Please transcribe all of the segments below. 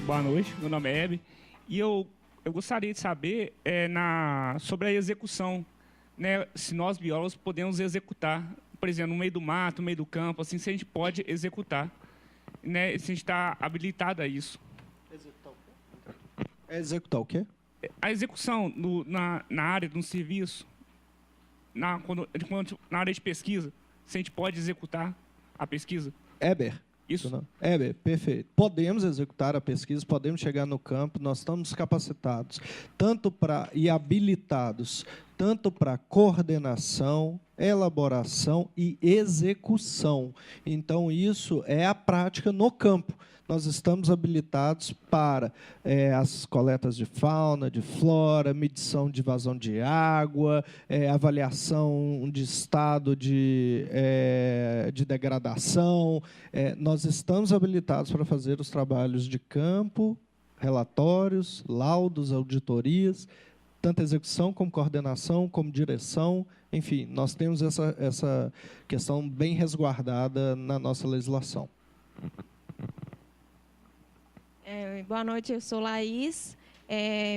Boa noite, meu nome é Hebe. E eu gostaria de saber sobre a execução, né? Se nós, biólogos, podemos executar, por exemplo, no meio do mato, no meio do campo, assim, se a gente pode executar, né? Se a gente está habilitado a isso. Executar o quê? Executar o quê? A execução na área de um serviço, na área de pesquisa, se a gente pode executar a pesquisa. Heber. Isso. Não? Heber, perfeito. Podemos executar a pesquisa, podemos chegar no campo, nós estamos capacitados e habilitados tanto para coordenação, elaboração e execução. Então, isso é a prática no campo. Nós estamos habilitados para as coletas de fauna, de flora, medição de vazão de água, avaliação de estado de degradação. Nós estamos habilitados para fazer os trabalhos de campo, relatórios, laudos, auditorias, tanto execução como coordenação, como direção. Enfim, nós temos essa questão bem resguardada na nossa legislação. Boa noite, eu sou Laís,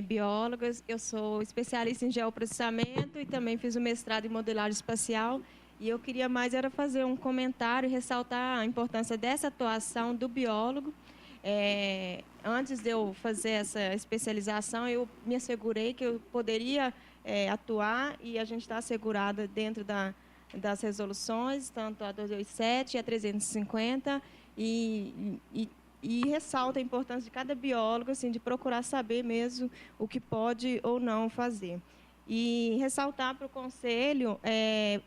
bióloga, eu sou especialista em geoprocessamento e também fiz o mestrado em modelagem espacial. E eu queria mais era fazer um comentário e ressaltar a importância dessa atuação do biólogo. Antes de eu fazer essa especialização, eu me assegurei que eu poderia atuar, e a gente está assegurada dentro das resoluções, tanto a 287 e a 350, e ressalta a importância de cada biólogo, assim, de procurar saber mesmo o que pode ou não fazer. E ressaltar para o Conselho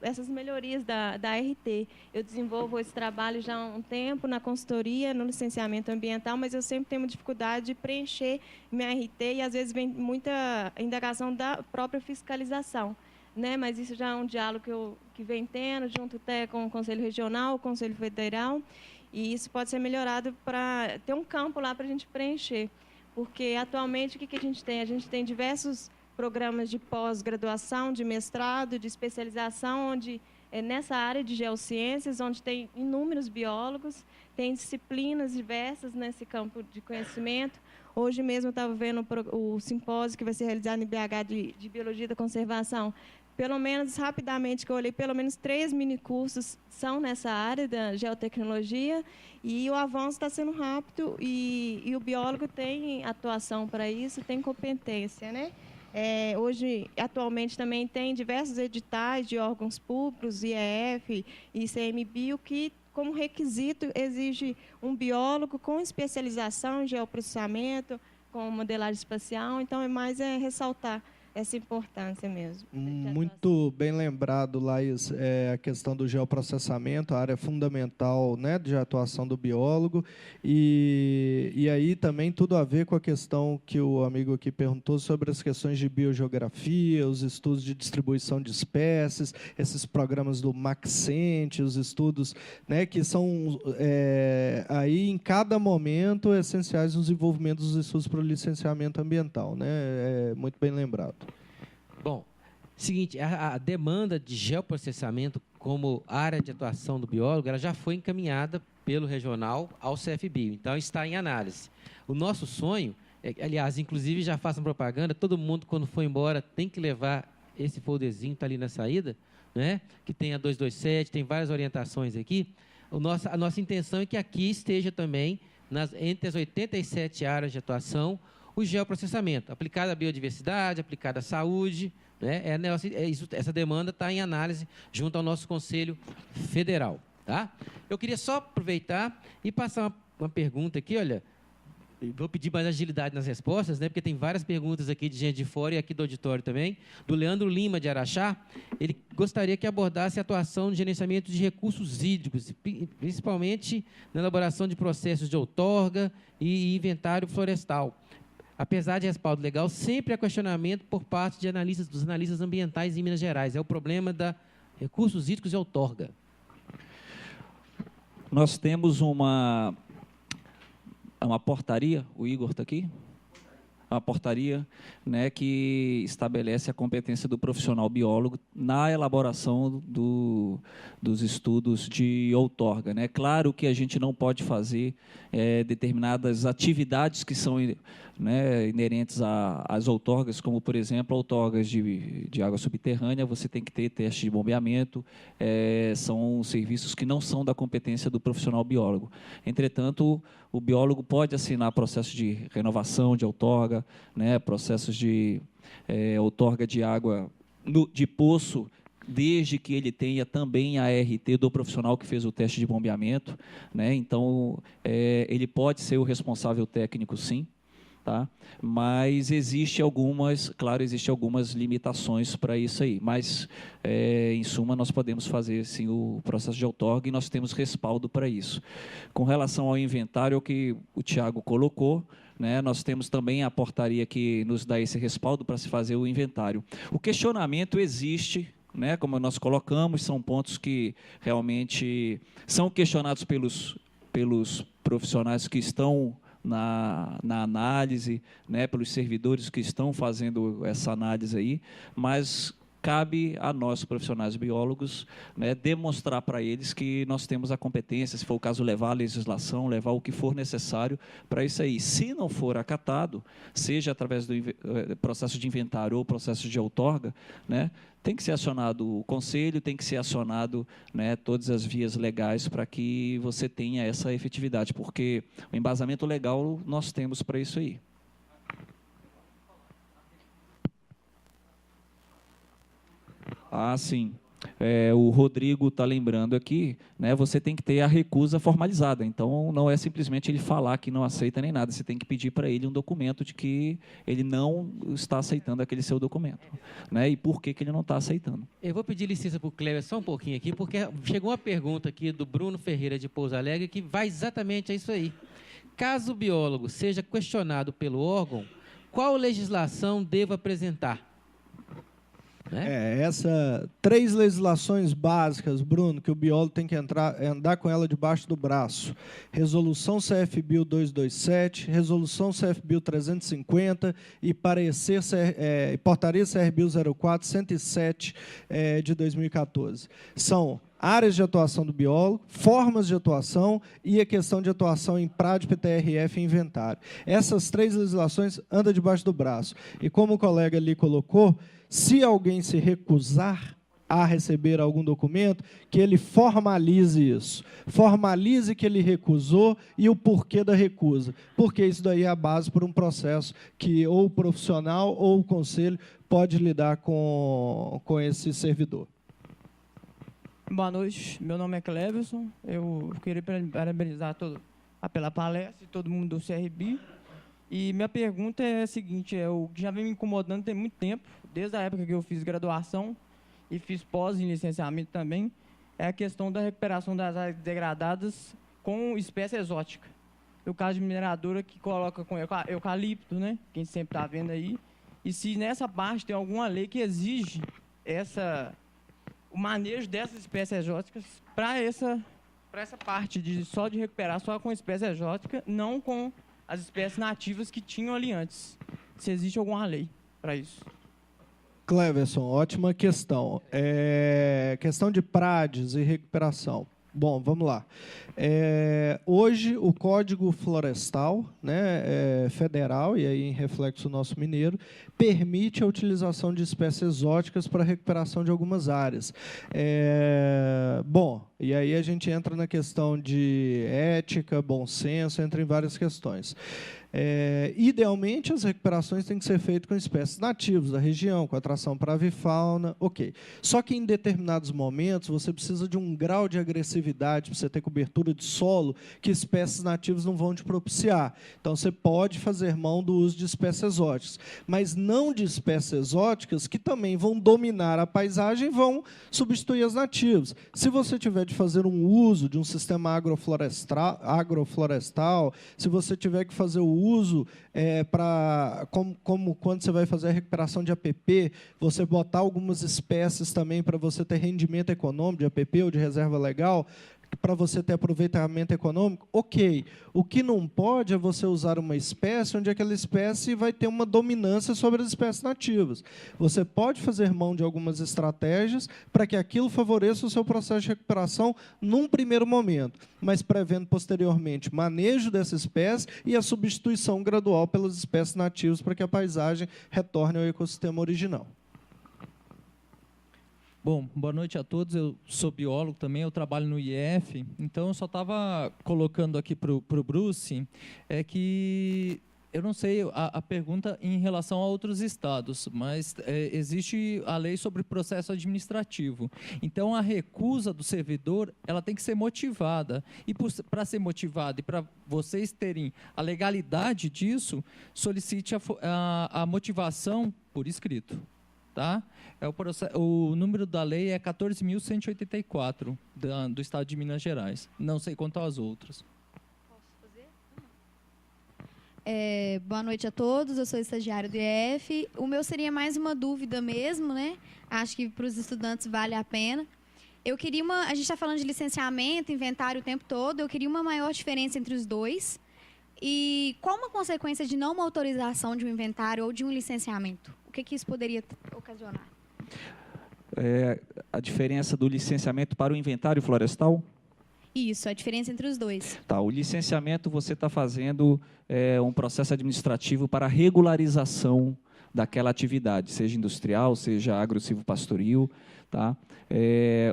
essas melhorias da RT. Eu desenvolvo esse trabalho já há um tempo na consultoria, no licenciamento ambiental, mas eu sempre tenho dificuldade de preencher minha RT e, às vezes, vem muita indagação da própria fiscalização, né? Mas isso já é um diálogo que vem tendo, junto até com o Conselho Regional, o Conselho Federal, e isso pode ser melhorado para ter um campo lá para a gente preencher. Porque, atualmente, o que a gente tem? A gente tem diversos programas de pós-graduação, de mestrado, de especialização, onde nessa área de geociências, onde tem inúmeros biólogos, tem disciplinas diversas nesse campo de conhecimento. Hoje mesmo eu estava vendo o simpósio que vai ser realizado em BH de Biologia da Conservação. Pelo menos, rapidamente, que eu olhei, pelo menos 3 minicursos são nessa área da geotecnologia, e o avanço está sendo rápido, e o biólogo tem atuação para isso, tem competência, né? Hoje, atualmente, também tem diversos editais de órgãos públicos, IEF e ICMBio, que, como requisito, exige um biólogo com especialização em geoprocessamento, com modelagem espacial. Então, é mais ressaltar essa importância mesmo. Muito bem lembrado, Laís, a questão do geoprocessamento, a área fundamental, né, de atuação do biólogo, e aí também tudo a ver com a questão que o amigo aqui perguntou sobre as questões de biogeografia, os estudos de distribuição de espécies, esses programas do Maxent, os estudos, né, que são aí em cada momento essenciais no desenvolvimento dos estudos para o licenciamento ambiental, né? Muito bem lembrado. Bom, seguinte, a demanda de geoprocessamento como área de atuação do biólogo, ela já foi encaminhada pelo regional ao CFBio, então está em análise. O nosso sonho, aliás, inclusive já façam propaganda, todo mundo quando for embora tem que levar esse folderzinho, está ali na saída, né? Que tem a 227, tem várias orientações aqui. A nossa intenção é que aqui esteja também, entre as 87 áreas de atuação, o geoprocessamento, aplicado à biodiversidade, aplicado à saúde, né? Essa demanda está em análise junto ao nosso Conselho Federal. Tá? Eu queria só aproveitar e passar uma pergunta aqui, olha, vou pedir mais agilidade nas respostas, né? Porque tem várias perguntas aqui de gente de fora e aqui do auditório também, do Leandro Lima, de Araxá. Ele gostaria que abordasse a atuação no gerenciamento de recursos hídricos, principalmente na elaboração de processos de outorga e inventário florestal. Apesar de respaldo legal, sempre há questionamento por parte dos analistas ambientais em Minas Gerais. É o problema da recursos hídricos e outorga. Nós temos uma portaria, o Igor está aqui? a portaria, né, que estabelece a competência do profissional biólogo na elaboração dos estudos de outorga, né? Claro que a gente não pode fazer determinadas atividades que são, né, inerentes às outorgas, como, por exemplo, outorgas de água subterrânea, você tem que ter teste de bombeamento, são serviços que não são da competência do profissional biólogo. Entretanto, o biólogo pode assinar processo de renovação de outorga, né, processos de outorga de água de poço, desde que ele tenha também a ART do profissional que fez o teste de bombeamento, né? Então, ele pode ser o responsável técnico, sim, tá? Mas existe algumas limitações para isso aí. Mas, em suma, nós podemos fazer, sim, o processo de outorga e nós temos respaldo para isso. Com relação ao inventário, que o Tiago colocou, né, nós temos também a portaria que nos dá esse respaldo para se fazer o inventário. O questionamento existe, né, como nós colocamos, são pontos que realmente são questionados pelos profissionais que estão na análise, né, pelos servidores que estão fazendo essa análise aí, mas cabe a nós, profissionais biólogos, né, demonstrar para eles que nós temos a competência, se for o caso, levar a legislação, levar o que for necessário para isso aí. Se não for acatado, seja através do processo de inventário ou processo de outorga, né, tem que ser acionado o conselho, tem que ser acionado, né, todas as vias legais para que você tenha essa efetividade, porque o embasamento legal nós temos para isso aí. Ah, sim. O Rodrigo está lembrando aqui, né, você tem que ter a recusa formalizada. Então, não é simplesmente ele falar que não aceita nem nada. Você tem que pedir para ele um documento de que ele não está aceitando aquele seu documento, né, e por que ele não está aceitando. Eu vou pedir licença para o Cléber só um pouquinho aqui, porque chegou uma pergunta aqui do Bruno Ferreira de Pouso Alegre que vai exatamente a isso aí. Caso o biólogo seja questionado pelo órgão, qual legislação devo apresentar? Três legislações básicas, Bruno, que o biólogo tem que andar com ela debaixo do braço. Resolução CFBio 227, Resolução CFBio 350 e Portaria CRBio 04-107 de 2014. São áreas de atuação do biólogo, formas de atuação e a questão de atuação em PRAD, PTRF e inventário. Essas três legislações andam debaixo do braço. E como o colega ali colocou, se alguém se recusar a receber algum documento, que ele formalize isso. Formalize que ele recusou e o porquê da recusa. Porque isso daí é a base para um processo que ou o profissional ou o conselho pode lidar com esse servidor. Boa noite, meu nome é Cleverson. Eu queria parabenizar pela palestra e todo mundo do CRB. E minha pergunta é a seguinte, o que já vem me incomodando tem muito tempo, desde a época que eu fiz graduação e fiz pós em licenciamento também, é a questão da recuperação das áreas degradadas com espécie exótica. No caso de mineradora que coloca com eucalipto, né? Quem sempre está vendo aí. E se nessa parte tem alguma lei que exige o manejo dessas espécies exóticas para essa parte só de recuperar só com espécie exótica, não com as espécies nativas que tinham ali antes. Se existe alguma lei para isso. Cleverson, ótima questão. Questão de PRADs e recuperação. Bom, vamos lá. Hoje, o Código Florestal, né, federal, e aí em reflexo nosso mineiro, permite a utilização de espécies exóticas para a recuperação de algumas áreas. Bom, e aí a gente entra na questão de ética, bom senso, entra em várias questões. Idealmente, as recuperações têm que ser feitas com espécies nativas da região, com atração para avifauna, ok. Só que em determinados momentos, você precisa de um grau de agressividade, para você ter cobertura de solo, que espécies nativas não vão te propiciar. Então, você pode fazer mão do uso de espécies exóticas, mas não de espécies exóticas que também vão dominar a paisagem e vão substituir as nativas. Se você tiver de fazer um uso de um sistema agroflorestal, se você tiver que fazer o uso como quando você vai fazer a recuperação de APP, você botar algumas espécies também para você ter rendimento econômico de APP ou de reserva legal, para você ter aproveitamento econômico, ok. O que não pode é você usar uma espécie onde aquela espécie vai ter uma dominância sobre as espécies nativas. Você pode fazer mão de algumas estratégias para que aquilo favoreça o seu processo de recuperação num primeiro momento, mas prevendo posteriormente manejo dessa espécie e a substituição gradual pelas espécies nativas para que a paisagem retorne ao ecossistema original. Bom, boa noite a todos. Eu sou biólogo também, eu trabalho no IF. Então, eu só estava colocando aqui para o Bruce, que eu não sei a pergunta em relação a outros estados, mas existe a lei sobre processo administrativo. Então, a recusa do servidor, ela tem que ser motivada. E para ser motivada e para vocês terem a legalidade disso, solicite a motivação por escrito. Tá? O número da lei é 14.184 do estado de Minas Gerais. Não sei quanto às outras. Posso fazer? Boa noite a todos, eu sou estagiário do IF. O meu seria mais uma dúvida mesmo, né? Acho que para os estudantes vale a pena. Eu queria a gente está falando de licenciamento, inventário o tempo todo, eu queria uma maior diferença entre os dois. E qual uma consequência de não uma autorização de um inventário ou de um licenciamento? O que isso poderia ocasionar? A diferença do licenciamento para o inventário florestal? Isso, a diferença entre os dois. Tá, o licenciamento você está fazendo um processo administrativo para regularização daquela atividade, seja industrial, seja agro-silvopastoril, tá?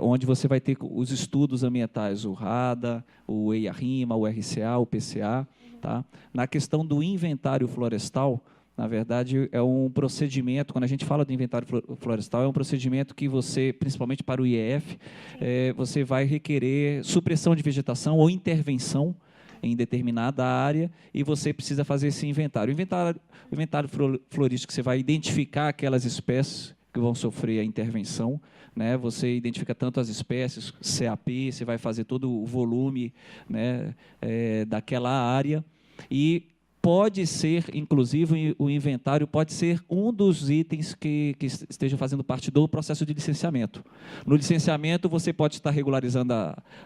Onde você vai ter os estudos ambientais, o RADA, o EIA-RIMA, o RCA, o PCA. Tá? Na questão do inventário florestal, na verdade, é um procedimento, quando a gente fala do inventário florestal, é um procedimento que você, principalmente para o IEF, você vai requerer supressão de vegetação ou intervenção em determinada área e você precisa fazer esse inventário. O inventário florístico, você vai identificar aquelas espécies que vão sofrer a intervenção, né? Você identifica tanto as espécies, CAP, você vai fazer todo o volume, né, daquela área e pode ser, inclusive, o inventário pode ser um dos itens que estejam fazendo parte do processo de licenciamento. No licenciamento, você pode estar regularizando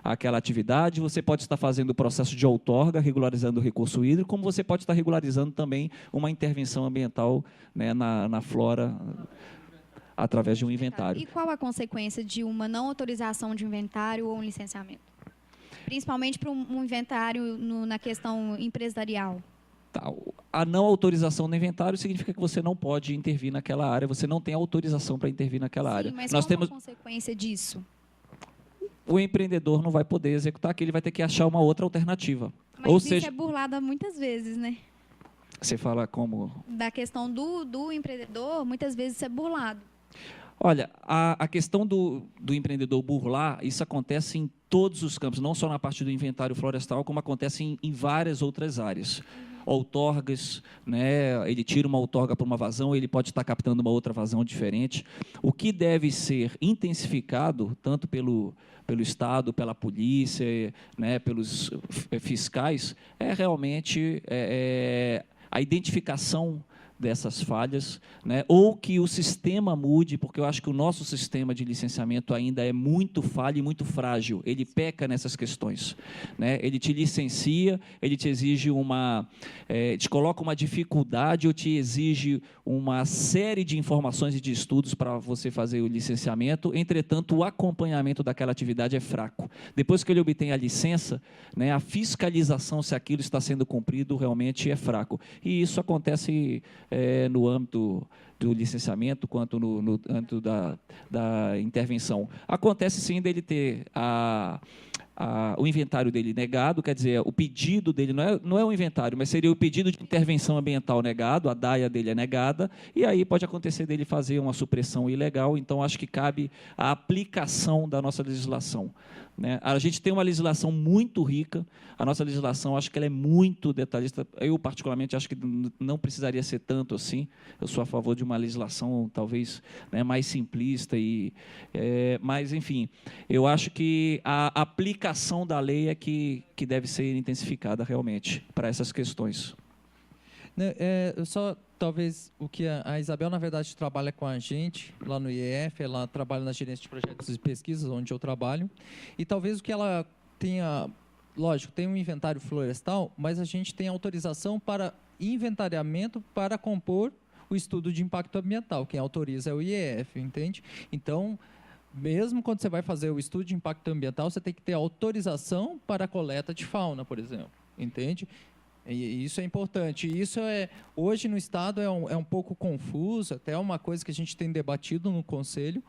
aquela atividade, você pode estar fazendo o processo de outorga, regularizando o recurso hídrico, como você pode estar regularizando também uma intervenção ambiental, né, na flora, através de um inventário. E qual a consequência de uma não autorização de inventário ou um licenciamento? Principalmente para um inventário na questão empresarial. Tá. A não autorização no inventário significa que você não pode intervir naquela área, você não tem autorização para intervir naquela área. Mas nós qual temos a consequência disso? O empreendedor não vai poder executar, que ele vai ter que achar uma outra alternativa. Mas Ou isso seja, é burlado muitas vezes, né? Você fala como? Da questão do empreendedor, muitas vezes isso é burlado. Olha, a questão do empreendedor burlar, isso acontece em todos os campos, não só na parte do inventário florestal, como acontece em várias outras áreas. Outorgas, né? Ele tira uma outorga para uma vazão, ele pode estar captando uma outra vazão diferente. O que deve ser intensificado, tanto pelo Estado, pela polícia, né, pelos fiscais, é realmente a identificação dessas falhas, né? Ou que o sistema mude, porque eu acho que o nosso sistema de licenciamento ainda é muito falho e muito frágil, ele peca nessas questões, né? Ele te licencia, ele te exige te coloca uma dificuldade ou te exige uma série de informações e de estudos para você fazer o licenciamento, entretanto, o acompanhamento daquela atividade é fraco. Depois que ele obtém a licença, né, a fiscalização se aquilo está sendo cumprido realmente é fraco. E isso acontece no âmbito do licenciamento, quanto no âmbito da intervenção. Acontece sim dele ter o inventário dele negado, quer dizer, o pedido dele não é um inventário, mas seria o pedido de intervenção ambiental negado, a DAIA dele é negada, e aí pode acontecer dele fazer uma supressão ilegal, então acho que cabe a aplicação da nossa legislação, né? A gente tem uma legislação muito rica, a nossa legislação, acho que ela é muito detalhista, eu particularmente acho que não precisaria ser tanto assim, eu sou a favor de uma legislação talvez, né, mais simplista, mas enfim, eu acho que a aplicação da lei é que deve ser intensificada realmente para essas questões. Só talvez o que a Isabel, na verdade, trabalha com a gente lá no IEF, ela trabalha na gerência de projetos e pesquisas, onde eu trabalho, e talvez o que ela lógico, tem um inventário florestal, mas a gente tem autorização para inventariamento para compor o estudo de impacto ambiental. Quem autoriza é o IEF, entende? Então, mesmo quando você vai fazer o estudo de impacto ambiental, você tem que ter autorização para a coleta de fauna, por exemplo, entende? E isso é importante. Isso hoje no Estado é um pouco confuso, até uma coisa que a gente tem debatido no Conselho,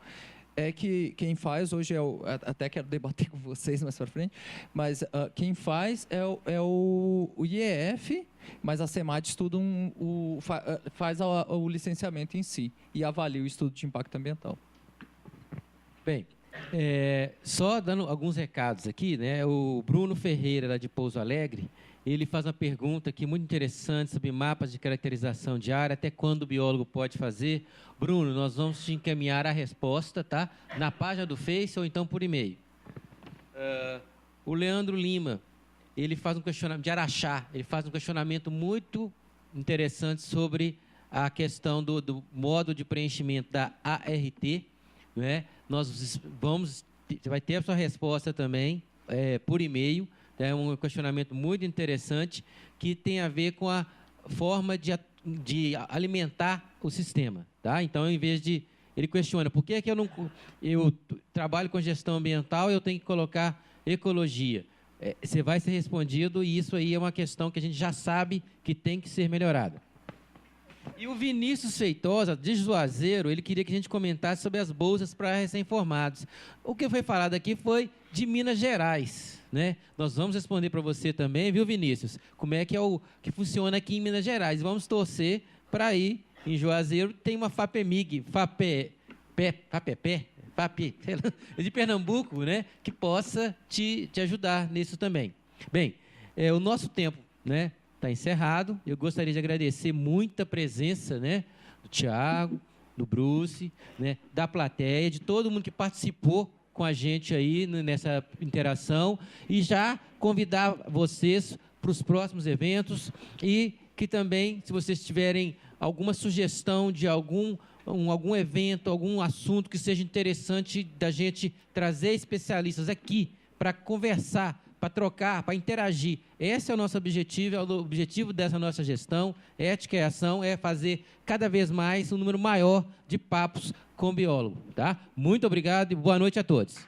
é que quem faz hoje até quero debater com vocês mais para frente, mas quem faz é o IEF, mas a SEMAD estuda faz o licenciamento em si e avalia o estudo de impacto ambiental. Bem, só dando alguns recados aqui, né? O Bruno Ferreira, lá de Pouso Alegre, ele faz uma pergunta aqui muito interessante sobre mapas de caracterização de área, até quando o biólogo pode fazer. Bruno, nós vamos te encaminhar a resposta, tá? Na página do Face ou então por e-mail. O Leandro Lima, ele faz um questionamento, de Araxá, ele faz um questionamento muito interessante sobre a questão do modo de preenchimento da ART, né? Você vai ter a sua resposta também por e-mail. É um questionamento muito interessante que tem a ver com a forma de alimentar o sistema, tá? Então, em vez de ele questiona por que eu trabalho com gestão ambiental, eu tenho que colocar ecologia. Você vai ser respondido e isso aí é uma questão que a gente já sabe que tem que ser melhorada. E o Vinícius Feitosa, de Juazeiro, ele queria que a gente comentasse sobre as bolsas para recém-formados. O que foi falado aqui foi de Minas Gerais, né? Nós vamos responder para você também, viu, Vinícius? Como é que funciona aqui em Minas Gerais. Vamos torcer para ir em Juazeiro. Tem uma FAPEMIG, de Pernambuco, né? Que possa te ajudar nisso também. Bem, o nosso tempo, né? Está encerrado. Eu gostaria de agradecer muito a presença, né, do Tiago, do Bruce, né, da plateia, de todo mundo que participou com a gente aí nessa interação e já convidar vocês para os próximos eventos e que também, se vocês tiverem alguma sugestão de algum evento, algum assunto que seja interessante da gente trazer especialistas aqui para conversar, para trocar, para interagir. Esse é o nosso objetivo, é o objetivo dessa nossa gestão. Ética e ação é fazer cada vez mais um número maior de papos com biólogo. Tá? Muito obrigado e boa noite a todos.